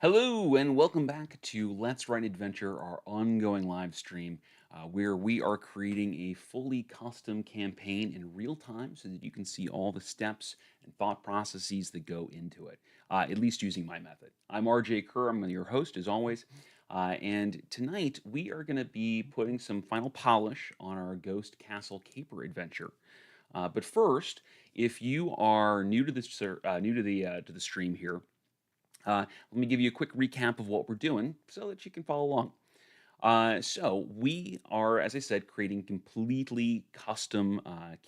Hello, and welcome back to Let's Write Adventure, our ongoing live stream, where we are creating a fully custom campaign in real time so that you can see all the steps and thought processes that go into it, at least using my method. I'm RJ Kerr, I'm your host as always, and tonight we are going to be putting some final polish on our Ghost Castle Caper adventure. But first, if you are new to this, new to the stream here, let me give you a quick recap of what we're doing so that you can follow along. So we are, as I said, creating completely custom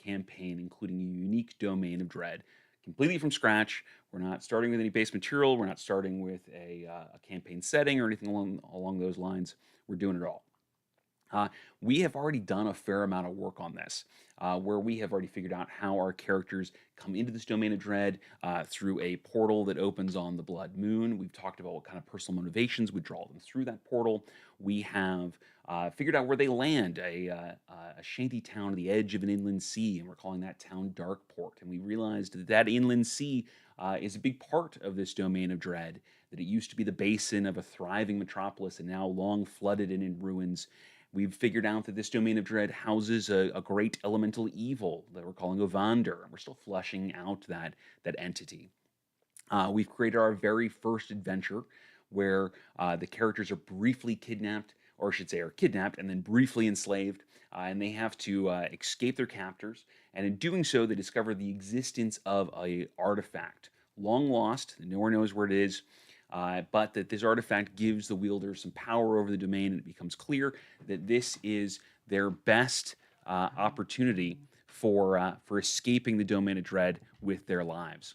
campaign, including a unique domain of dread, completely from scratch. We're not starting with any base material. We're not starting with a campaign setting or anything along those lines. We're doing it all. Uh, we have already done a fair amount of work on this, where we have already figured out how our characters come into this domain of dread through a portal that opens on the Blood Moon. We've talked about what kind of personal motivations would draw them through that portal. We have figured out where they land, a shanty town on the edge of an inland sea, and we're calling that town Darkport. And we realized that that inland sea is a big part of this domain of dread, that it used to be the basin of a thriving metropolis and now long flooded and in ruins. We've figured out that this domain of dread houses a great elemental evil that we're calling Ovander, and we're still fleshing out that entity. We've created our very first adventure where the characters are briefly kidnapped, or I should say, are kidnapped and then briefly enslaved, and they have to escape their captors. And in doing so, they discover the existence of a artifact, long lost. No one knows where it is, but that this artifact gives the wielder some power over the domain, and it becomes clear that this is their best opportunity for escaping the domain of dread with their lives.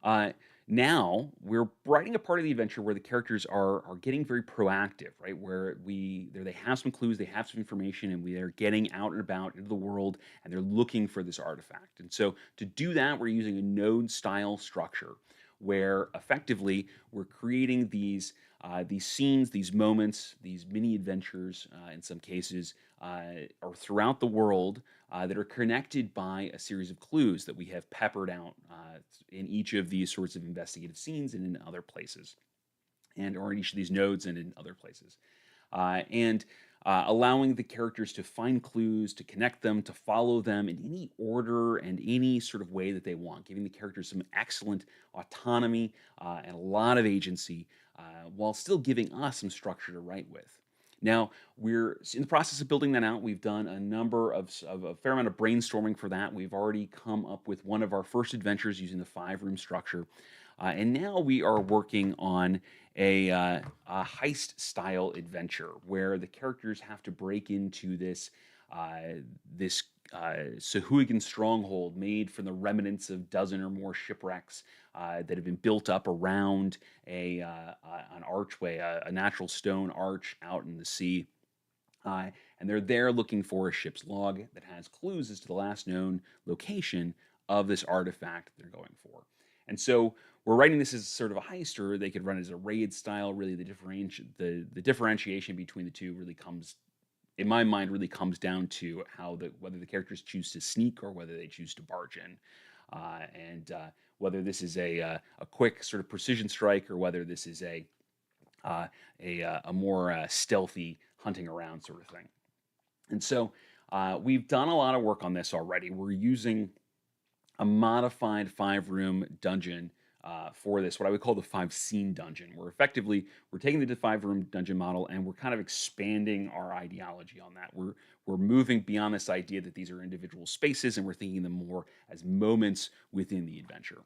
Uh, Now we're writing a part of the adventure where the characters are getting very proactive, right? Where they have some clues, they have some information, and we are getting out and about into the world, and they're looking for this artifact. And so to do that, we're using a node style structure where effectively we're creating these scenes, these moments, these mini adventures, in some cases, or throughout the world, that are connected by a series of clues that we have peppered out in each of these sorts of investigative scenes and in other places, and or in each of these nodes and in other places, and allowing the characters to find clues, to connect them, to follow them in any order and any sort of way that they want, giving the characters some excellent autonomy and a lot of agency, while still giving us some structure to write with. Now, we're in the process of building that out. We've done a number of a fair amount of brainstorming for that. We've already come up with one of our first adventures using the five-room structure. And now we are working on a heist style adventure where the characters have to break into this Sahuagin stronghold made from the remnants of dozen or more shipwrecks that have been built up around an archway, a natural stone arch out in the sea. And they're there looking for a ship's log that has clues as to the last known location of this artifact they're going for. And so we're writing this as sort of a heist, or they could run it as a raid style. Really, the differentiation between the two really comes, in my mind, really comes down to whether the characters choose to sneak or whether they choose to barge in, and whether this is a quick sort of precision strike or whether this is a more stealthy hunting around sort of thing. And so we've done a lot of work on this already. We're using a modified five-room dungeon for this, what I would call the five-scene dungeon, where effectively we're taking the five-room dungeon model and we're kind of expanding our ideology on that. We're moving beyond this idea that these are individual spaces and we're thinking them more as moments within the adventure.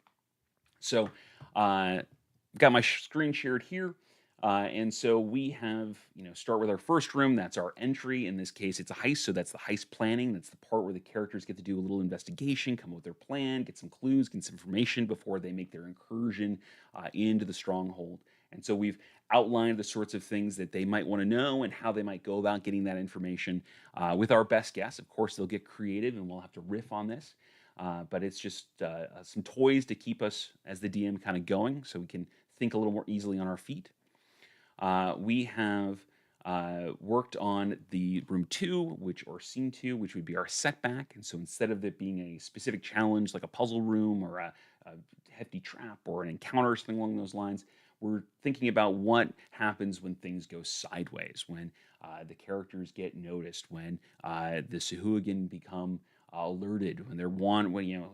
So, got my screen shared here. And so we have, start with our first room. That's our entry. In this case, it's a heist. So that's the heist planning. That's the part where the characters get to do a little investigation, come up with their plan, get some clues, get some information before they make their incursion into the stronghold. And so we've outlined the sorts of things that they might want to know and how they might go about getting that information with our best guess. Of course, they'll get creative and we'll have to riff on this. But it's just some toys to keep us as the DM kind of going so we can think a little more easily on our feet. We have worked on the room two, or scene two, which would be our setback. And so instead of it being a specific challenge like a puzzle room or a hefty trap or an encounter or something along those lines, we're thinking about what happens when things go sideways, when the characters get noticed, when the Sahuagin become alerted, when they're when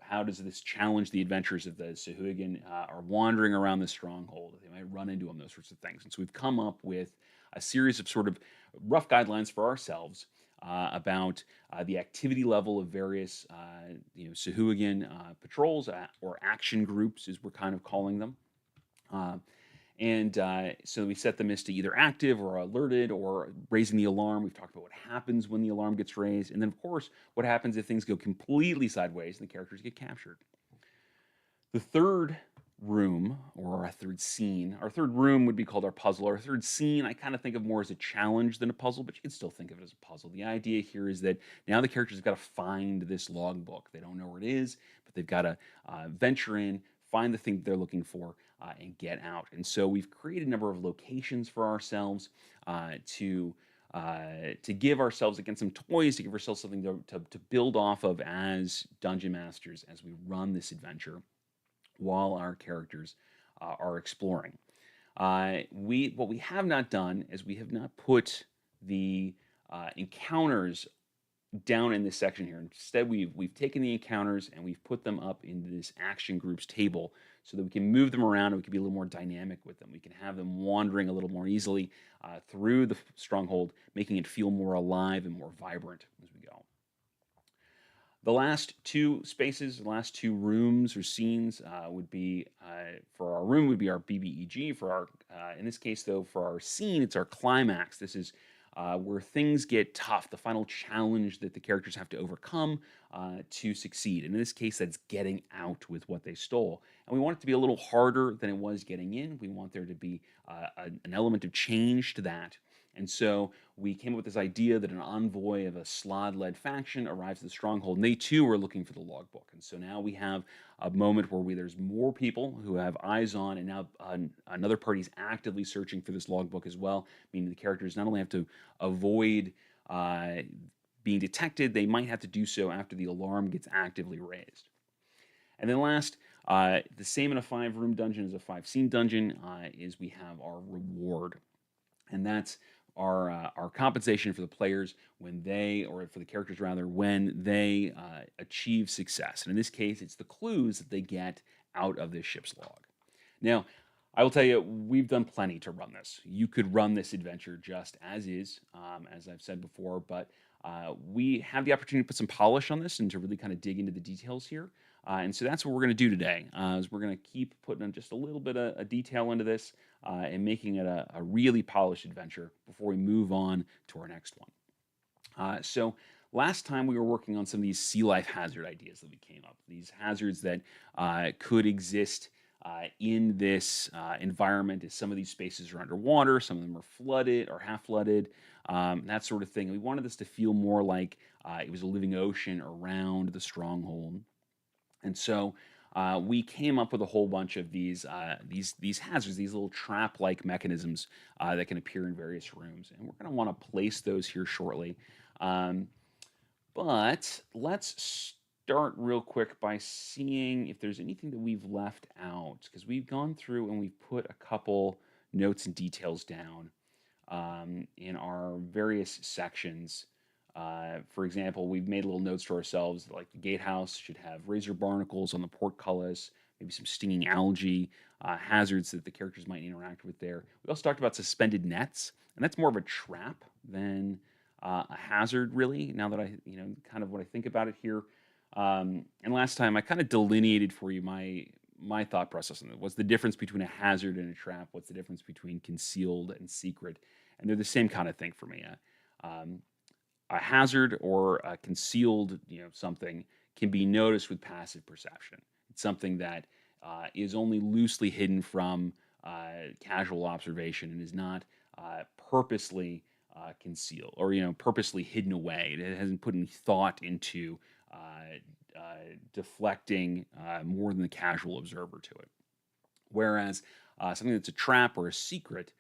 how does this challenge the adventures of the Sahuagin are wandering around the stronghold? They might run into them, those sorts of things. And so we've come up with a series of sort of rough guidelines for ourselves about the activity level of various, Sahuagin patrols or action groups, as we're kind of calling them. Uh, and so we set them as to either active or alerted or raising the alarm. We've talked about what happens when the alarm gets raised. And then, of course, what happens if things go completely sideways and the characters get captured. The third room, or our third scene, our third room would be called our puzzle. Our third scene, I kind of think of more as a challenge than a puzzle, but you can still think of it as a puzzle. The idea here is that now the characters have got to find this logbook. They don't know where it is, but they've got to venture in, find the thing that they're looking for, and get out. And so we've created a number of locations for ourselves to give ourselves, again, some toys, to give ourselves something to build off of as dungeon masters as we run this adventure while our characters are exploring. We What we have not done is we have not put the encounters down in this section here. Instead, we've taken the encounters and we've put them up into this action groups table so that we can move them around and we can be a little more dynamic with them. We can have them wandering a little more easily through the stronghold, making it feel more alive and more vibrant as we go. The last two spaces, the last two rooms or scenes would be for our room would be our BBEG. For our, in this case though, for our scene, it's our climax. This is where things get tough, the final challenge that the characters have to overcome to succeed. And in this case, that's getting out with what they stole. And we want it to be a little harder than it was getting in. We want there to be an element of change to that. And so we came up with this idea that an envoy of a Slod-led faction arrives at the stronghold, and they too are looking for the logbook. And so now we have a moment where there's more people who have eyes on, and now another party's actively searching for this logbook as well, meaning the characters not only have to avoid being detected, they might have to do so after the alarm gets actively raised. And then last, the same in a 5-room dungeon as a 5-scene dungeon, is we have our reward. And that's our compensation for the players when they, or for the characters rather, when they achieve success. And in this case, it's the clues that they get out of this ship's log. Now, I will tell you, we've done plenty to run this. You could run this adventure just as is, as I've said before, but we have the opportunity to put some polish on this and to really kind of dig into the details here. And so that's what we're going to do today. Is we're going to keep putting in just a little bit of a detail into this and making it a really polished adventure before we move on to our next one. So last time we were working on some of these sea life hazard ideas that we came up. These hazards that could exist in this environment, as some of these spaces are underwater, some of them are flooded or half flooded, that sort of thing. And we wanted this to feel more like it was a living ocean around the stronghold. And so we came up with a whole bunch of these hazards, these little trap-like mechanisms that can appear in various rooms, and we're going to want to place those here shortly. But let's start real quick by seeing if there's anything that we've left out, because we've gone through and we've put a couple notes and details down in our various sections. For example, we've made little notes to ourselves, like the gatehouse should have razor barnacles on the portcullis, maybe some stinging algae, hazards that the characters might interact with there. We also talked about suspended nets, and that's more of a trap than a hazard, really, now that kind of what I think about it here. And last time I kind of delineated for you my thought process on it. What's the difference between a hazard and a trap? What's the difference between concealed and secret? And they're the same kind of thing for me. A hazard or a concealed, something can be noticed with passive perception. It's something that is only loosely hidden from casual observation and is not purposely concealed or purposely hidden away. It hasn't put any thought into deflecting more than the casual observer to it. Whereas something that's a trap or a secret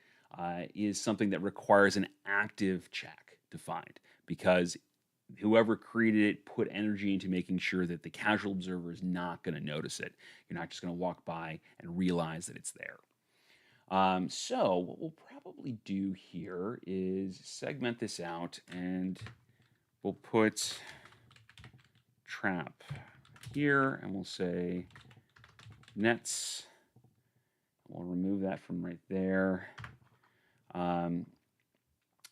is something that requires an active check to find, because whoever created it put energy into making sure that the casual observer is not going to notice it. You're not just going to walk by and realize that it's there. So what we'll probably do here is segment this out, and we'll put trap here, and we'll say nets. We'll remove that from right there. Um,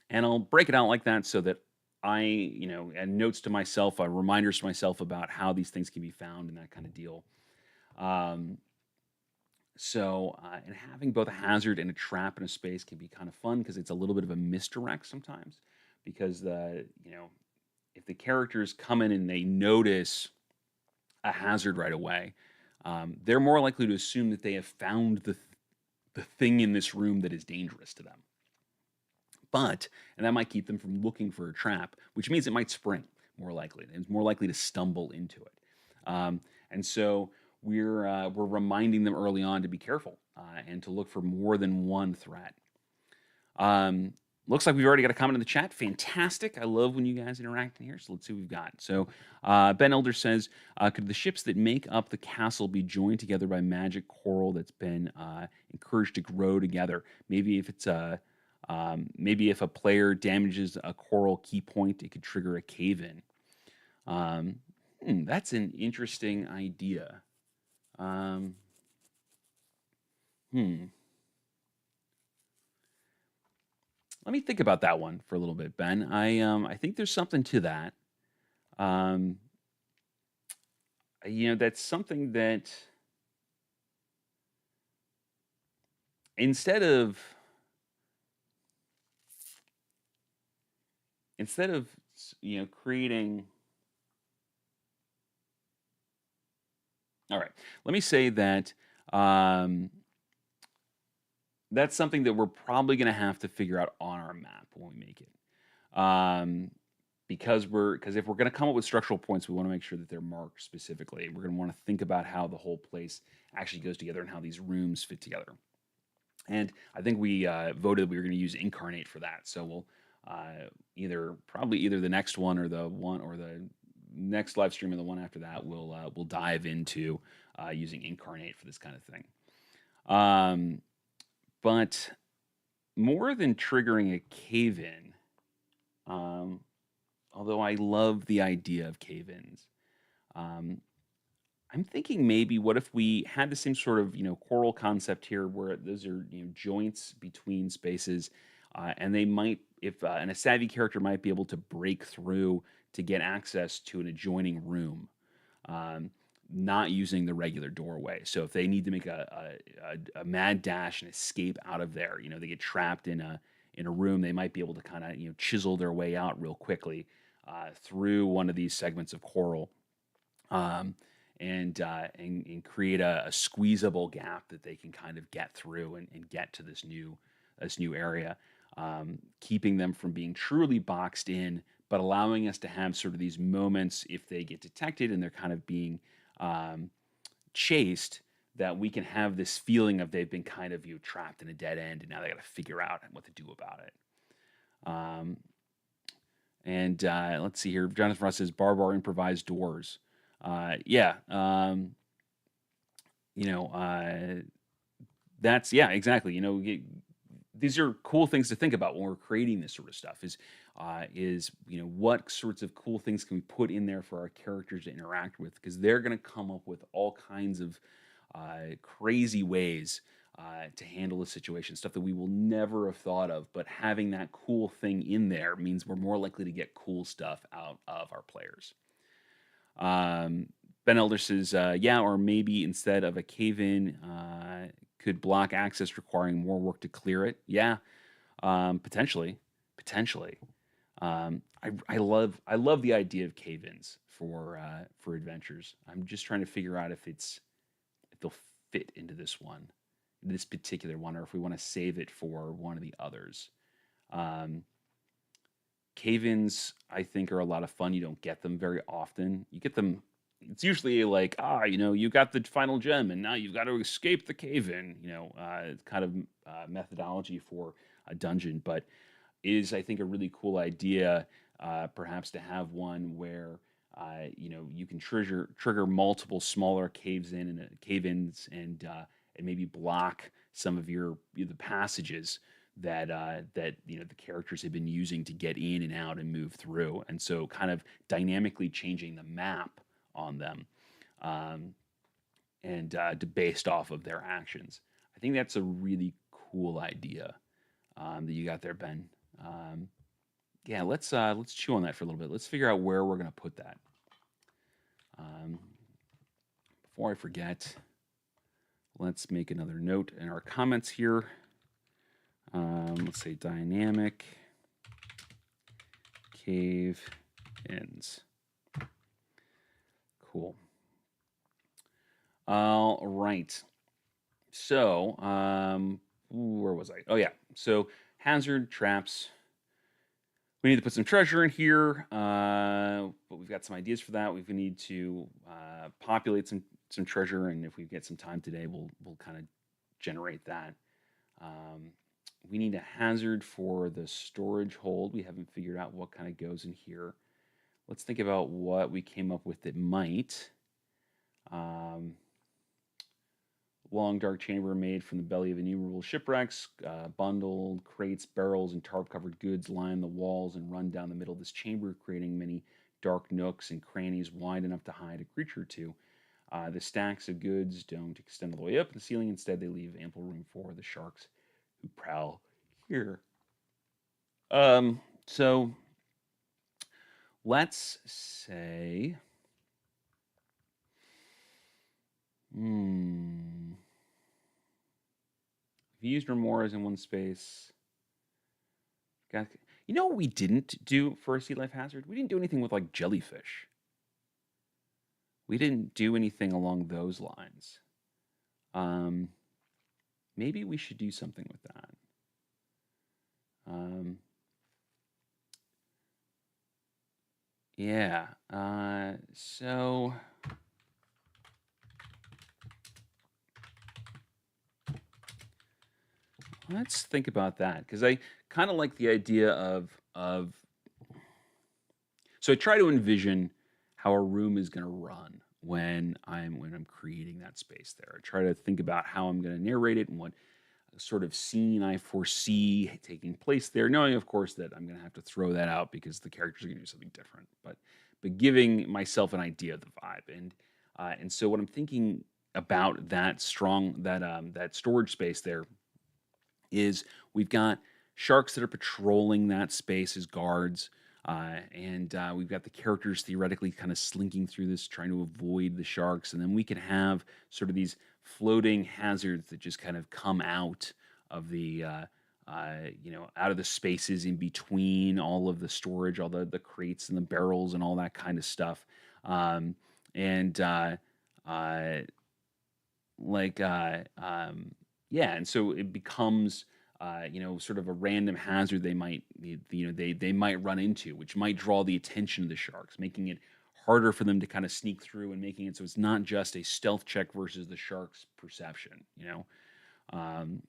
and I'll break it out like that so that and notes to myself, reminders to myself about how these things can be found and that kind of deal. Um, and having both a hazard and a trap in a space can be kind of fun because it's a little bit of a misdirect sometimes. Because if the characters come in and they notice a hazard right away, they're more likely to assume that they have found the thing in this room that is dangerous to them. And that might keep them from looking for a trap, which means it might spring more likely. It's more likely to stumble into it. And so we're reminding them early on to be careful and to look for more than one threat. Looks like we've already got a comment in the chat. Fantastic. I love when you guys interact in here. So let's see what we've got. So Ben Elder says, could the ships that make up the castle be joined together by magic coral that's been encouraged to grow together? Maybe if a player damages a coral key point, it could trigger a cave-in. That's an interesting idea. Let me think about that one for a little bit, Ben. I think there's something to that. That's something that instead of creating. All right, let me say that that's something that we're probably going to have to figure out on our map when we make it. Because if we're going to come up with structural points, we want to make sure that they're marked specifically. We're going to want to think about how the whole place actually goes together and how these rooms fit together. And I think we voted we were going to use Incarnate for that. So we'll either the next one or the next live stream or the one after that, we'll dive into using Incarnate for this kind of thing. But more than triggering a cave-in, although I love the idea of cave-ins, I'm thinking maybe what if we had the same sort of coral concept here, where those are joints between spaces, and they might, if and a savvy character might be able to break through to get access to an adjoining room, not using the regular doorway. So if they need to make a mad dash and escape out of there, they get trapped in a room, they might be able to kind of chisel their way out real quickly through one of these segments of coral. And create a squeezable gap that they can kind of get through and get to this new area, keeping them from being truly boxed in, but allowing us to have sort of these moments if they get detected and they're kind of being chased, that we can have this feeling of they've been kind of trapped in a dead end and now they got to figure out what to do about it. Let's see here. Jonathan Ross says Barbar improvised doors. That's exactly. These are cool things to think about when we're creating this sort of stuff. Is what sorts of cool things can we put in there for our characters to interact with? Because they're going to come up with all kinds of crazy ways to handle a situation, stuff that we will never have thought of. But having that cool thing in there means we're more likely to get cool stuff out of our players. Ben Elder says, or maybe instead of a cave-in, could block access, requiring more work to clear it. Yeah, potentially. I love the idea of cave-ins for adventures. I'm just trying to figure out if they'll fit into this particular one, or if we want to save it for one of the others. Cave-ins, I think, are a lot of fun. You don't get them very often. You get them. It's usually like, you got the final gem, and now you've got to escape the cave-in. Kind of methodology for a dungeon, but is, I think, a really cool idea. Perhaps to have one where you can trigger multiple smaller cave-ins and maybe block some of the passages that the characters have been using to get in and out and move through, and so kind of dynamically changing the map on them, um, and based off of their actions. I think that's a really cool idea that you got there, Ben. Um, yeah, let's chew on that for a little bit. Let's figure out where we're gonna put that. Um, Before I forget, let's make another note in our comments here. Let's say dynamic cave ins. Cool. All right. So, where was I? Oh, yeah. So, hazard traps. We need to put some treasure in here, but we've got some ideas for that. We need to populate some treasure, and if we get some time today, we'll kind of generate that. Um, we need a hazard for the storage hold. We haven't figured out what kind of goes in here. Let's think about what we came up with that might. Um, Long dark chamber made from the belly of innumerable shipwrecks. Bundled crates, barrels, and tarp-covered goods line the walls and run down the middle of this chamber, creating many dark nooks and crannies wide enough to hide a creature or two. The stacks of goods don't extend all the way up the ceiling. Instead, they leave ample room for the sharks who prowl here. So let's say, if you used remoras in one space, you know what we didn't do for a sea life hazard? We didn't do anything with like jellyfish. We didn't do anything along those lines. Maybe we should do something with that. Yeah. So let's think about that, because I kind of like the idea of. So I try to envision how a room is going to run when I'm creating that space there. I try to think about how I'm going to narrate it and what sort of scene I foresee taking place there, knowing of course that I'm going to have to throw that out because the characters are going to do something different, but giving myself an idea of the vibe. And so what I'm thinking about that storage space there is we've got sharks that are patrolling that space as guards. And we've got the characters theoretically kind of slinking through this, trying to avoid the sharks. And then we can have sort of these floating hazards that just kind of come out of out of the spaces in between all of the storage, all the crates and the barrels and all that kind of stuff. And like, yeah, and so it becomes sort of a random hazard they might run into, which might draw the attention of the sharks, making it harder for them to kind of sneak through and making it so it's not just a stealth check versus the shark's perception. Um,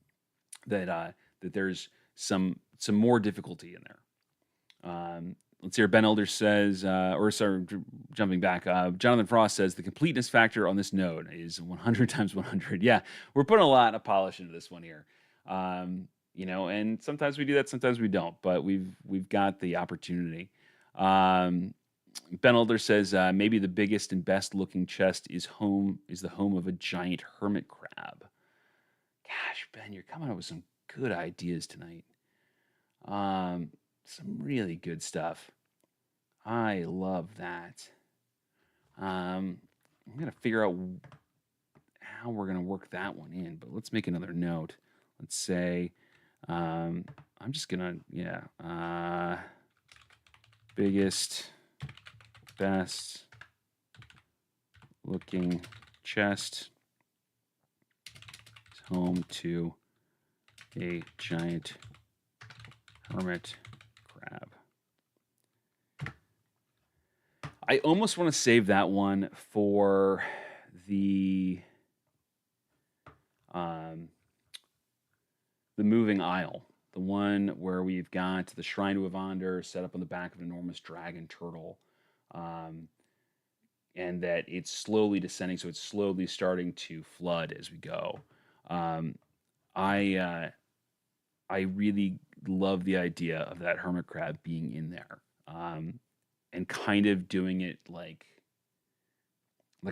that there's some more difficulty in there. Let's hear. Ben Elder says, jumping back, Jonathan Frost says the completeness factor on this node is 100 times 100. Yeah, we're putting a lot of polish into this one here. And sometimes we do that, sometimes we don't, but we've got the opportunity. Ben Elder says maybe the biggest and best looking chest is the home of a giant hermit crab. Gosh, Ben, you're coming up with some good ideas tonight. Some really good stuff. I love that. I'm gonna figure out how we're gonna work that one in, but let's make another note. Let's say I'm just gonna biggest, best looking chest is home to a giant hermit crab. I almost want to save that one for the moving isle, the one where we've got the Shrine to Evander set up on the back of an enormous dragon turtle, and that it's slowly descending, so it's slowly starting to flood as we go. I I really love the idea of that hermit crab being in there, and kind of doing it like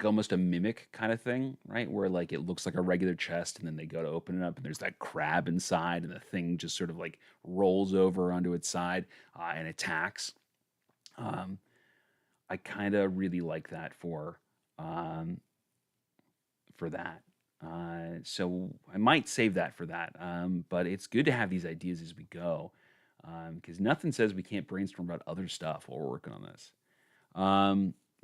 almost a mimic kind of thing, right? Where like it looks like a regular chest, and then they go to open it up, and there's that crab inside, and the thing just sort of like rolls over onto its side and attacks. Um, I kind of really like that um, for that. So I might save that for that. But it's good to have these ideas as we go, because nothing says we can't brainstorm about other stuff while we're working on this.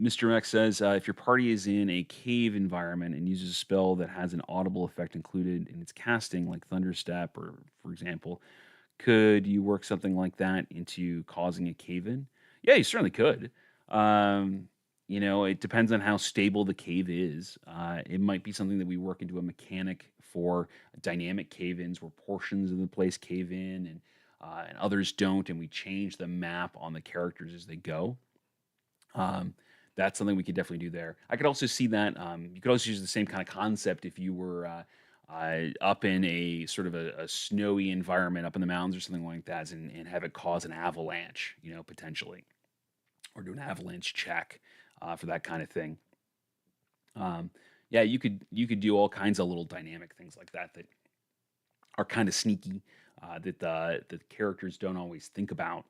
Mr. X says if your party is in a cave environment and uses a spell that has an audible effect included in its casting, like Thunderstep, or for example, could you work something like that into causing a cave in? Yeah, you certainly could. Um, it depends on how stable the cave is. It might be something that we work into a mechanic for dynamic cave ins where portions of the place cave in and others don't, and we change the map on the characters as they go. Um, that's something we could definitely do there. I could also see that you could also use the same kind of concept if you were up in a sort of a snowy environment up in the mountains or something like that, and have it cause an avalanche, potentially, or do an avalanche check for that kind of thing. Um, yeah, you could do all kinds of little dynamic things like that that are kind of sneaky that the characters don't always think about,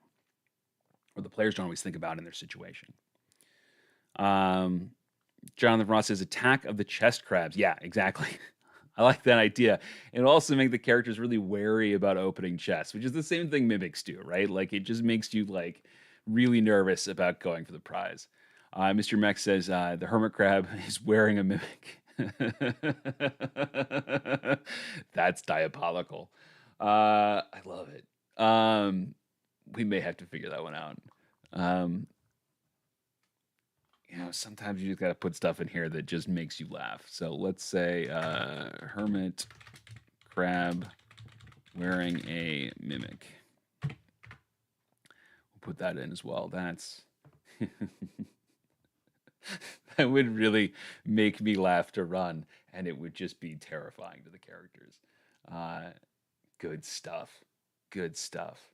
or the players don't always think about in their situation. Um, Jonathan Ross says attack of the chest crabs. Yeah, exactly. I like that idea. It'll also make the characters really wary about opening chests, which is the same thing mimics do, right? Like it just makes you like really nervous about going for the prize. Mr. Mech says the hermit crab is wearing a mimic. That's diabolical. I love it. We may have to figure that one out. Um, sometimes you just got to put stuff in here that just makes you laugh. So let's say hermit crab wearing a mimic. We'll put that in as well. That would really make me laugh to run, and it would just be terrifying to the characters. Uh, Good stuff. Good stuff.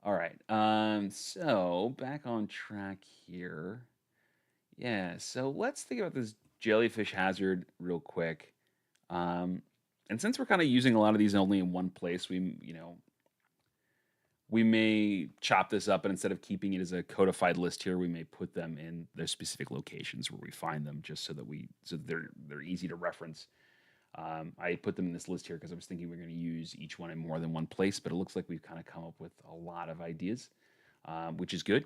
All right. So back on track here. Yeah, so let's think about this jellyfish hazard real quick. Um, and since we're kind of using a lot of these only in one place, we may chop this up, and instead of keeping it as a codified list here, we may put them in their specific locations where we find them, just so that they're easy to reference. I put them in this list here because I was thinking we're going to use each one in more than one place, but it looks like we've kind of come up with a lot of ideas, which is good.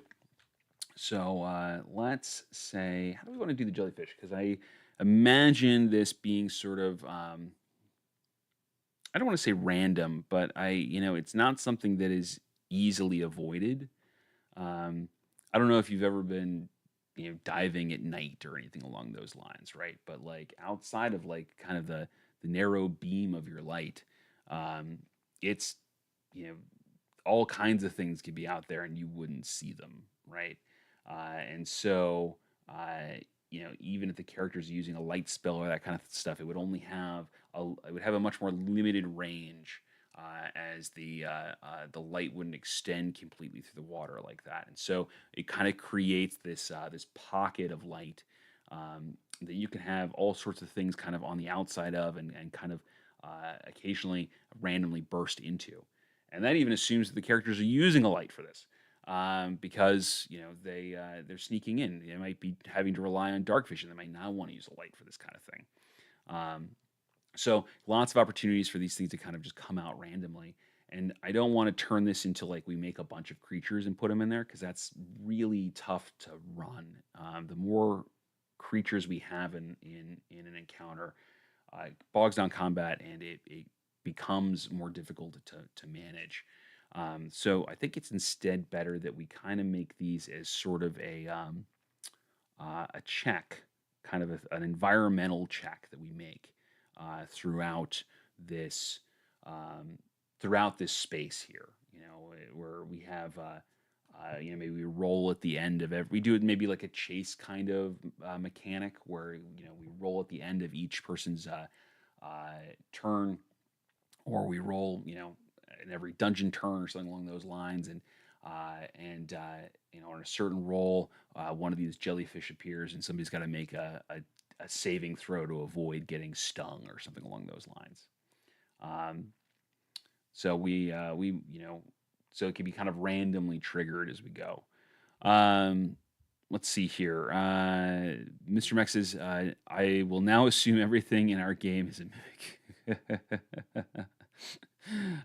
So let's say, how do we want to do the jellyfish? Because I imagine this being sort of, I don't want to say random, but it's not something that is easily avoided. Um, I don't know if you've ever been, diving at night or anything along those lines, right? But like outside of like kind of the narrow beam of your light, um, it's, you know, all kinds of things could be out there and you wouldn't see them, right? And so, uh, even if the character's using a light spell or that kind of stuff, it would have a much more limited range, as the light wouldn't extend completely through the water like that, and so it kind of creates this pocket of light, that you can have all sorts of things kind of on the outside of, and kind of occasionally randomly burst into. And that even assumes that the characters are using a light for this, because they're sneaking in. They might be having to rely on dark vision. They might not want to use a light for this kind of thing. Um, so lots of opportunities for these things to kind of just come out randomly. And I don't want to turn this into like we make a bunch of creatures and put them in there, because that's really tough to run. The more creatures we have in an encounter, bogs down combat, and it becomes more difficult to manage. So I think it's instead better that we kind of make these as sort of a check, kind of an environmental check that we make throughout this throughout this space here. Where we have maybe we roll at the end of every. We do it maybe like a chase kind of mechanic where we roll at the end of each person's turn or we roll, in every dungeon turn or something along those lines, and on a certain roll, one of these jellyfish appears, and somebody's got to make a saving throw to avoid getting stung or something along those lines. Um, so it can be kind of randomly triggered as we go. Um, let's see here. Mr. Mex says, I will now assume everything in our game is a mimic.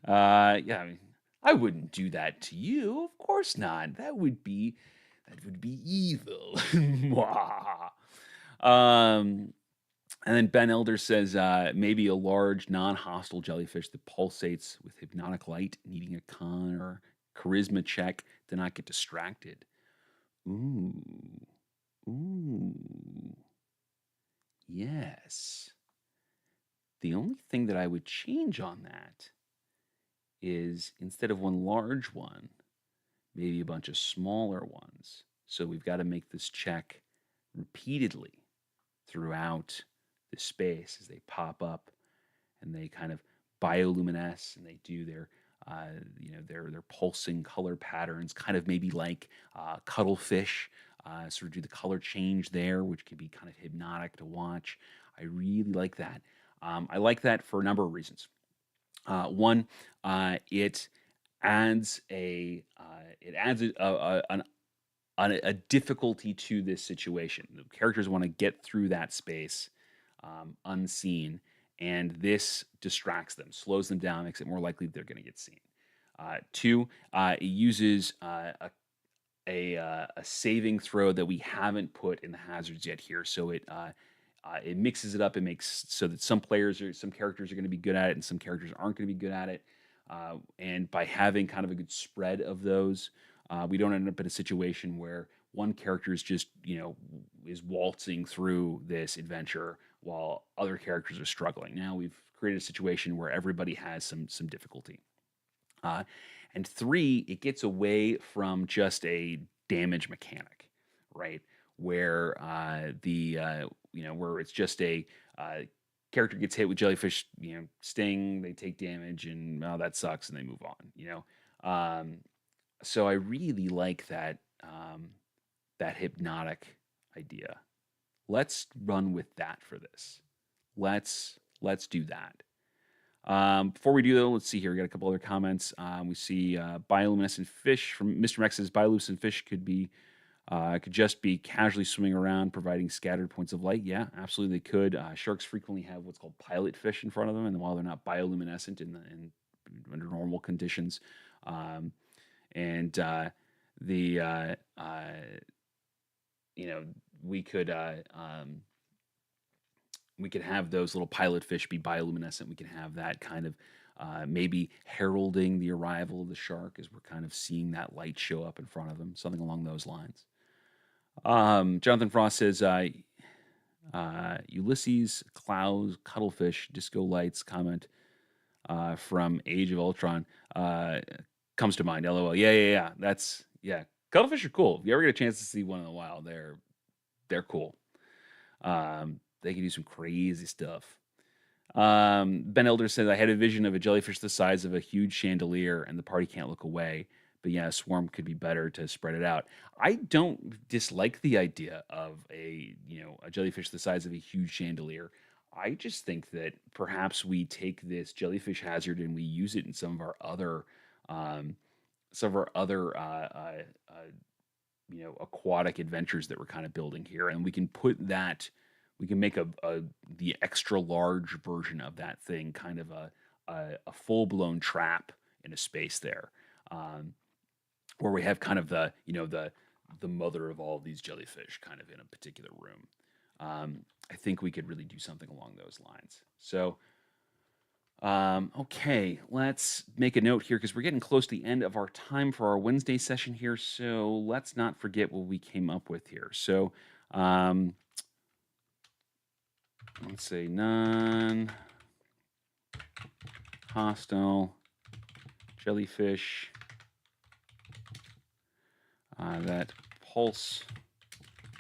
Yeah, I mean, I wouldn't do that to you. Of course not. That would be evil. Mwah. And then Ben Elder says, maybe a large, non-hostile jellyfish that pulsates with hypnotic light, needing a con or charisma check to not get distracted. Ooh. Ooh. Yes. The only thing that I would change on that is instead of one large one, maybe a bunch of smaller ones. So we've got to make this check repeatedly throughout the space as they pop up and they kind of bioluminesce and they do their pulsing color patterns, kind of maybe like cuttlefish. Sort of do the color change there, which can be kind of hypnotic to watch. I really like that. I like that for a number of reasons. One, it adds a difficulty to this situation. The characters want to get through that space unseen, and this distracts them, slows them down, makes it more likely they're going to get seen. Two, it uses a saving throw that we haven't put in the hazards yet here, so it mixes it up. It makes so that some characters are going to be good at it, and some characters aren't going to be good at it. And by having kind of a good spread of those, we don't end up in a situation where one character is just is waltzing through this adventure while other characters are struggling. Now we've created a situation where everybody has some difficulty. Uh, and three, it gets away from just a damage mechanic, right? Where where it's just a uh, character gets hit with jellyfish, sting, they take damage, and oh, that sucks, and they move on. So I really like that hypnotic idea. Let's run with that for this. Let's do that. Before we do though, let's see here. We got a couple other comments. We see bioluminescent fish from Mr. Mex says bioluminescent fish could just be casually swimming around, providing scattered points of light. Yeah, absolutely, they could. Sharks frequently have what's called pilot fish in front of them, and while they're not bioluminescent under normal conditions, um, and the you know we could we could have those little pilot fish be bioluminescent. We can have that kind of maybe heralding the arrival of the shark as we're kind of seeing that light show up in front of them, something along those lines. Jonathan Frost says, Ulysses, Clouds, Cuttlefish, Disco Lights comment from Age of Ultron comes to mind. LOL. Yeah. Yeah. Cuttlefish are cool. If you ever get a chance to see one in the wild, they're cool. They can do some crazy stuff. Ben Elder says, I had a vision of a jellyfish the size of a huge chandelier, and the party can't look away. But yeah, a swarm could be better to spread it out. I don't dislike the idea of a jellyfish the size of a huge chandelier. I just think that perhaps we take this jellyfish hazard and we use it in um, some of our other aquatic adventures that we're kind of building here, and we can make the extra large version of that thing kind of a full blown trap in a space there, um, where we have kind of the mother of all of these jellyfish kind of in a particular room. I think we could really do something along those lines. So okay, let's make a note here because we're getting close to the end of our time for our Wednesday session here. So let's not forget what we came up with here. So um, let's say non-hostile jellyfish that pulse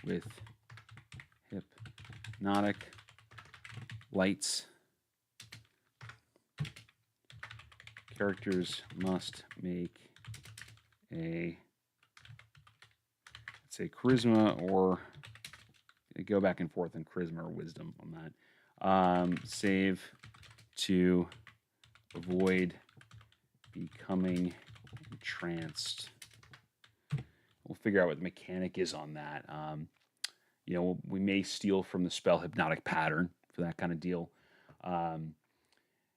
with hypnotic lights characters must make a, let's say, charisma, or go back and forth on charisma or wisdom on that. Save to avoid becoming entranced. We'll figure out what the mechanic is on that. We may steal from the spell Hypnotic Pattern for that kind of deal.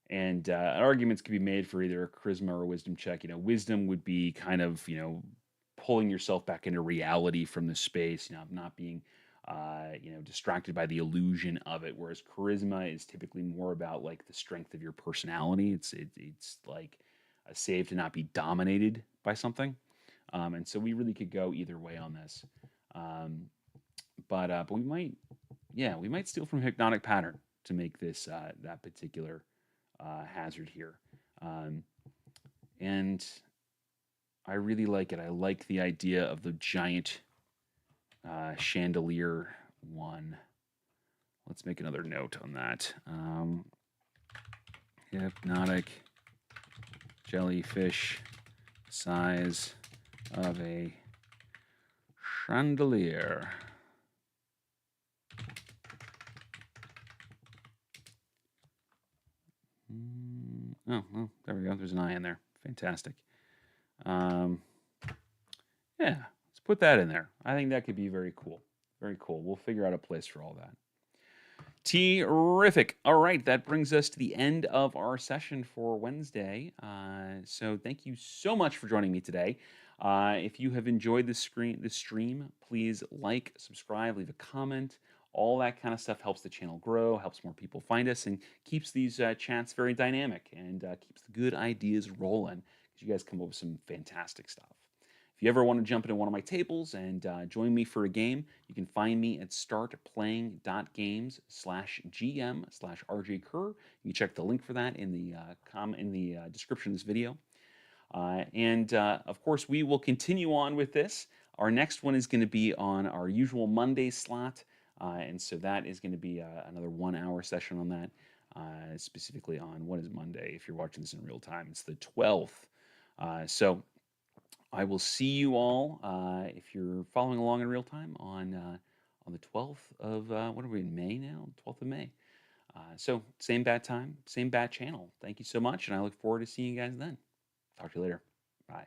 And arguments could be made for either a charisma or a wisdom check. Wisdom would be kind of, pulling yourself back into reality from the space, not being, distracted by the illusion of it. Whereas charisma is typically more about like the strength of your personality. It's like a save to not be dominated by something. And so we really could go either way on this. But we might steal from Hypnotic Pattern to make this that particular hazard here. And I really like it. I like the idea of the giant chandelier one. Let's make another note on that. Hypnotic jellyfish size of a chandelier. Oh, well, there we go. There's an eye in there. Fantastic. Yeah, let's put that in there. I think that could be very cool. Very cool. We'll figure out a place for all that. Terrific. All right, that brings us to the end of our session for Wednesday. So thank you so much for joining me today. If you have enjoyed this stream, please like, subscribe, leave a comment. All that kind of stuff helps the channel grow, helps more people find us, and keeps these chats very dynamic, and keeps the good ideas rolling, because you guys come up with some fantastic stuff. If you ever want to jump into one of my tables and join me for a game, you can find me at startplaying.games/GM/RJ Kerr. You can check the link for that in the description of this video. And of course, we will continue on with this. Our next one is going to be on our usual Monday slot. And so that is going to be another 1 hour session on that, specifically on what is Monday. If you're watching this in real time, it's the 12th. So I will see you all if you're following along in real time on the 12th of what are we in May now? 12th of May. So same bat time, same bat channel. Thank you so much, and I look forward to seeing you guys then. Talk to you later. Bye.